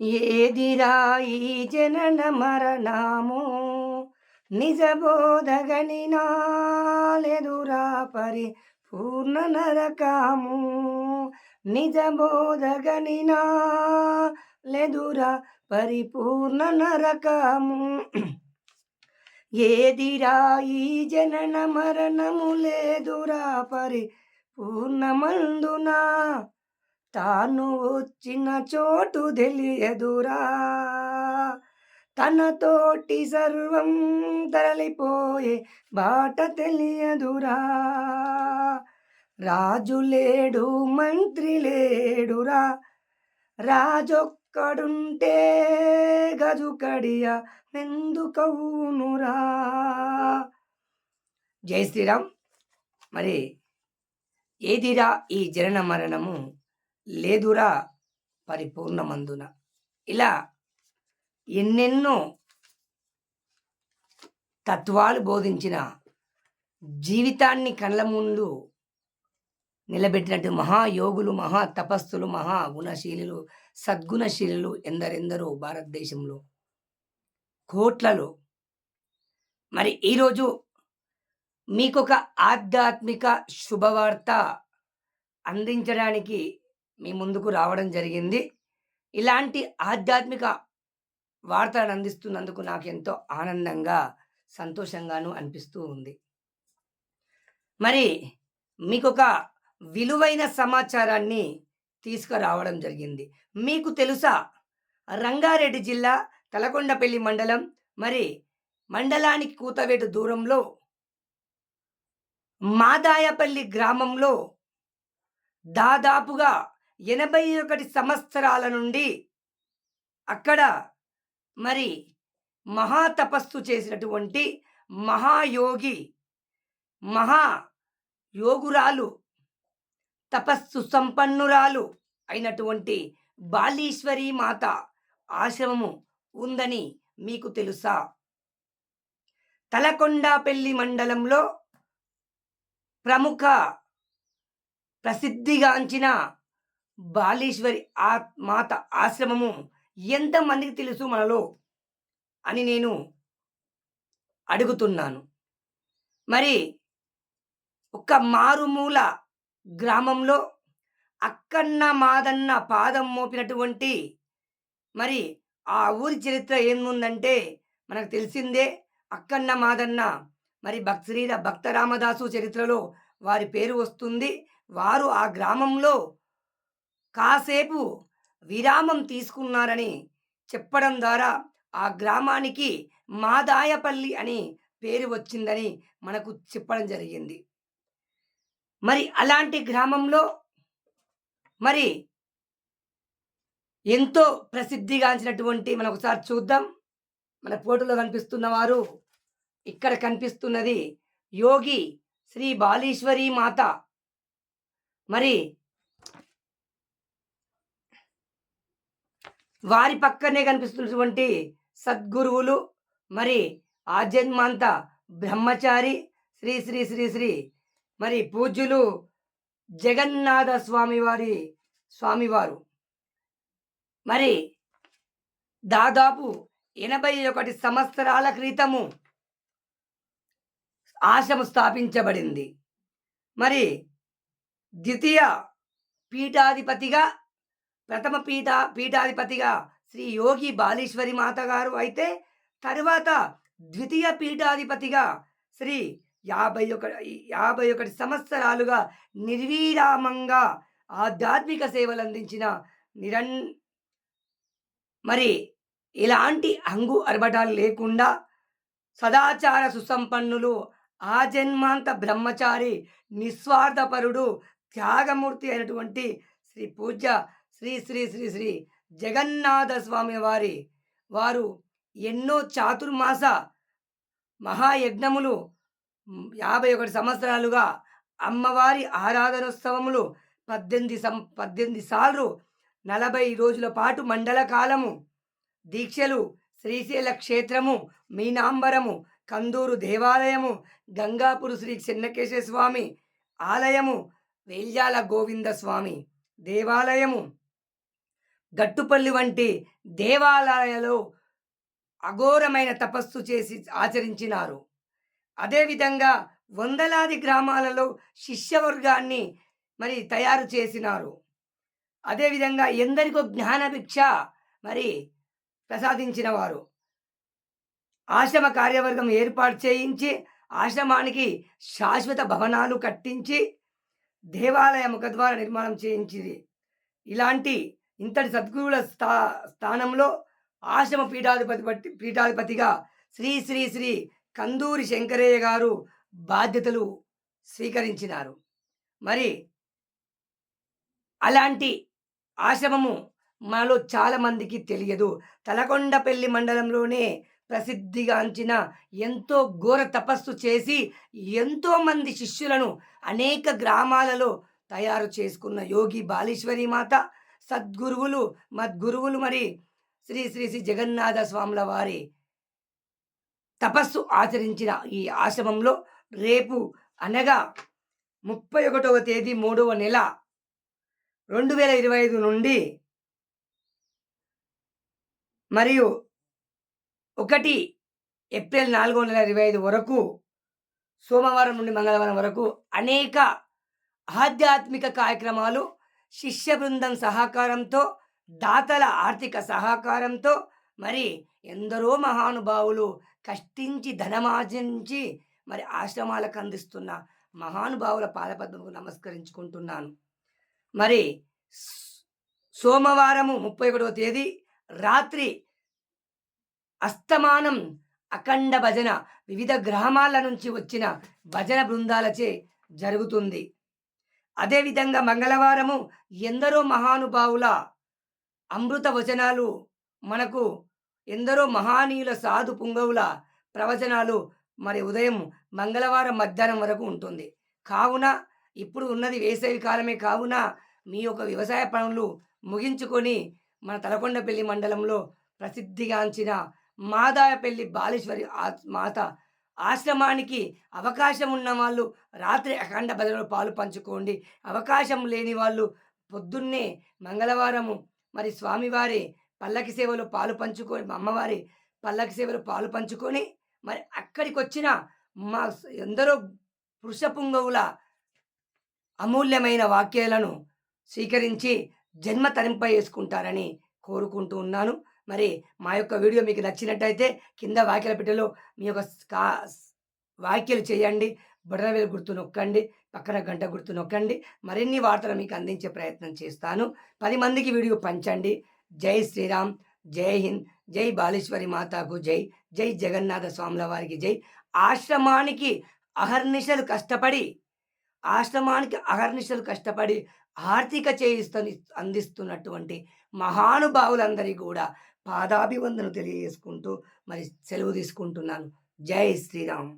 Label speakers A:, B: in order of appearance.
A: ఏదిరా ఈ జనన మరణము నిజబోధగనినాలెదురా పరిపూర్ణ నరకము నిజబోధగనినాలెదురా పరిపూర్ణ నరకము ఏదిరా ఈ జనన మరణము లేదురా పరిపూర్ణమందునా తాను వచ్చిన చోటు తెలియదురా తనతోటి సర్వం తరలిపోయే బాట తెలియదురా రాజు లేడు మంత్రి లేడురా రాజొక్కడుంటే గజు కడియ మెందుకవునురా. జై శ్రీరామ్. మరి ఏదిరా ఈ జనన మరణము లేదురా పరిపూర్ణమందున, ఇలా ఎన్నెన్నో తత్వాలు బోధించిన జీవితాన్ని కళ్ళ ముందు నిలబెట్టినట్టు మహాయోగులు, మహా తపస్సులు, మహా గుణశీలులు, సద్గుణశీలులు ఎందరెందరో భారతదేశంలో కోట్లలో. మరి ఈరోజు మీకొక ఆధ్యాత్మిక శుభవార్త అందించడానికి మీ ముందుకు రావడం జరిగింది. ఇలాంటి ఆధ్యాత్మిక వార్తలను అందిస్తున్నందుకు నాకు ఎంతో ఆనందంగా, సంతోషంగాను అనిపిస్తూ ఉంది. మరి మీకొక విలువైన సమాచారాన్ని తీసుకురావడం జరిగింది. మీకు తెలుసా, రంగారెడ్డి జిల్లా తలకొండపల్లి మండలం, మరి మండలానికి కూతవేటు దూరంలో మాదాయపల్లి గ్రామంలో దాదాపుగా 81 సంవత్సరాల నుండి అక్కడ మరి మహాతపస్సు చేసినటువంటి మహాయోగి, మహాయోగురాలు, తపస్సు సంపన్నురాలు అయినటువంటి బాలీశ్వరి మాత ఆశ్రమము ఉందని మీకు తెలుసా? తలకొండపల్లి మండలంలో ప్రముఖ ప్రసిద్ధిగాంచిన బాలీశ్వరి మాత ఆశ్రమము ఎంతమందికి తెలుసు మనలో అని నేను అడుగుతున్నాను. మరి ఒక మారుమూల గ్రామంలో అక్కన్న మాదన్న పాదం మోపినటువంటి మరి ఆ ఊరి చరిత్ర ఏముందంటే మనకు తెలిసిందే. అక్కన్న మాదన్న మరి భక్త రామదాసు చరిత్రలో వారి పేరు వస్తుంది. వారు ఆ గ్రామంలో కాసేపు విరామం తీసుకున్నారని చెప్పడం ద్వారా ఆ గ్రామానికి మాదాయపల్లి అని పేరు వచ్చిందని మనకు చెప్పడం జరిగింది. మరి అలాంటి గ్రామంలో మరి ఎంతో ప్రసిద్ధిగాంచినటువంటి, మనం ఒకసారి చూద్దాం. మన ఫోటోలో కనిపిస్తున్న వారు, ఇక్కడ కనిపిస్తున్నది యోగి శ్రీ బాలీశ్వరి మాత. మరి వారి పక్కనే కనిపిస్తున్నటువంటి సద్గురువులు, మరి ఆజన్మాంత బ్రహ్మచారి శ్రీ శ్రీ శ్రీ శ్రీ మరి పూజ్యులు జగన్నాథ స్వామివారు మరి దాదాపు 81 సంవత్సరాల క్రితము ఆశ్రమం స్థాపించబడింది. మరి ద్వితీయ పీఠాధిపతిగా, ప్రథమ పీఠాధిపతిగా శ్రీ యోగి బాలీశ్వరి మాత గారు అయితే, తరువాత ద్వితీయ పీఠాధిపతిగా శ్రీ 51 సంవత్సరాలుగా నిర్విరామంగా ఆధ్యాత్మిక సేవలు అందించిన మరి ఇలాంటి హంగు అరబటాలు లేకుండా సదాచార సుసంపన్నులు, ఆజన్మాంత బ్రహ్మచారి, నిస్వార్థపరుడు, త్యాగమూర్తి అయినటువంటి శ్రీ పూజ్య శ్రీ శ్రీ శ్రీ శ్రీ జగన్నాథ స్వామి వారు ఎన్నో చాతుర్మాస మహాయజ్ఞములు 51 సంవత్సరాలుగా అమ్మవారి ఆరాధనోత్సవములు 18 సార్లు 40 రోజుల పాటు మండల కాలము దీక్షలు, శ్రీశైల క్షేత్రము, మీనాంబరము, కందూరు దేవాలయము, గంగాపురు శ్రీ చెన్నకేశ్వర స్వామి ఆలయము, వేల్యాల గోవింద స్వామి దేవాలయము, గట్టుపల్లి వంటి దేవాలయాలలో అఘోరమైన తపస్సు చేసి ఆచరించినారు. అదేవిధంగా వందలాది గ్రామాలలో శిష్యవర్గాన్ని మరి తయారు చేసినారు. అదేవిధంగా ఎందరికో జ్ఞానభిక్ష మరి ప్రసాదించిన వారు. ఆశ్రమ కార్యవర్గం ఏర్పాటు చేయించి, ఆశ్రమానికి శాశ్వత భవనాలు కట్టించి, దేవాలయ ముఖద్వార నిర్మాణం చేయించింది. ఇలాంటి ఇంతటి సద్గురువుల స్థానంలో ఆశ్రమ పీఠాధిపతిగా శ్రీ శ్రీ శ్రీ కందూరి శంకరయ్య గారు బాధ్యతలు స్వీకరించినారు. మరి అలాంటి ఆశ్రమము మనలో చాలామందికి తెలియదు. తలకొండపల్లి మండలంలోనే ప్రసిద్ధిగాంచిన ఎంతో ఘోర తపస్సు చేసి ఎంతోమంది శిష్యులను అనేక గ్రామాలలో తయారు చేసుకున్న యోగి బాలీశ్వరి మాత సద్గురువులు మద్గురువులు మరి శ్రీ శ్రీ శ్రీ జగన్నాథ స్వాముల వారి తపస్సు ఆచరించిన ఈ ఆశ్రమంలో రేపు అనగా 31వ తేదీ 3వ నెల 2025 నుండి మరియు 1 ఏప్రిల్ 4/2025 వరకు సోమవారం నుండి మంగళవారం వరకు అనేక ఆధ్యాత్మిక కార్యక్రమాలు శిష్య బృందం సహకారంతో, దాతల ఆర్థిక సహకారంతో మరి ఎందరో మహానుభావులు కష్టించి ధనమార్జించి మరి ఆశ్రమాలకు అందిస్తున్న మహానుభావుల పాదపద్మకు నమస్కరించుకుంటున్నాను. మరి సోమవారము 31వ తేదీ రాత్రి అస్తమానం అఖండ భజన వివిధ గ్రామాల నుంచి వచ్చిన భజన బృందాలచే జరుగుతుంది. అదేవిధంగా మంగళవారము ఎందరో మహానుభావుల అమృత వచనాలు మనకు ఎందరో మహానీయుల సాధు పుంగవుల ప్రవచనాలు మరి ఉదయం మంగళవారం మధ్యాహ్నం వరకు ఉంటుంది. కావున ఇప్పుడు ఉన్నది వేసవి కాలమే కావున మీ యొక్క వ్యవసాయ పనులు ముగించుకొని మన తలకొండపల్లి మండలంలో ప్రసిద్ధిగాంచిన మాదాయపల్లి బాలీశ్వరి మాత ఆశ్రమానికి అవకాశం ఉన్న వాళ్ళు రాత్రి అఖండ భజనలో పాలు పంచుకోండి. అవకాశం లేని వాళ్ళు పొద్దున్నే మంగళవారము మరి స్వామివారి పల్లకి సేవలో పాలు పంచుకొని అమ్మవారి పల్లకి సేవలో పాలు పంచుకొని మరి అక్కడికి వచ్చిన మా ఎందరో పురుష పుంగవుల అమూల్యమైన వాక్యాలను స్వీకరించి జన్మ తరింప చేసుకుంటారని కోరుకుంటూ ఉన్నాను. మరి మా యొక్క వీడియో మీకు నచ్చినట్టయితే కింద వాక్యాల పెట్టెలో మీ యొక్క వ్యాఖ్యలు చేయండి. బొటనవేలు గుర్తు నొక్కండి, పక్కన గంట గుర్తు నొక్కండి. మరిన్ని వార్తలు మీకు అందించే ప్రయత్నం చేస్తాను. 10 మందికి వీడియో పంచండి. జై శ్రీరామ్, జై హింద్, జై బాలీశ్వరి మాతాకు జై, జై జగన్నాథ స్వాముల వారికి జై. ఆశ్రమానికి అహర్నిశలు కష్టపడి ఆర్థిక చేయిస్తని అందిస్తున్నటువంటి మహానుభావులందరికీ కూడా పాదాభివందనలు తెలియజేసుకుంటూ మరి సెలవు తీసుకుంటున్నాను. జై శ్రీరామ్.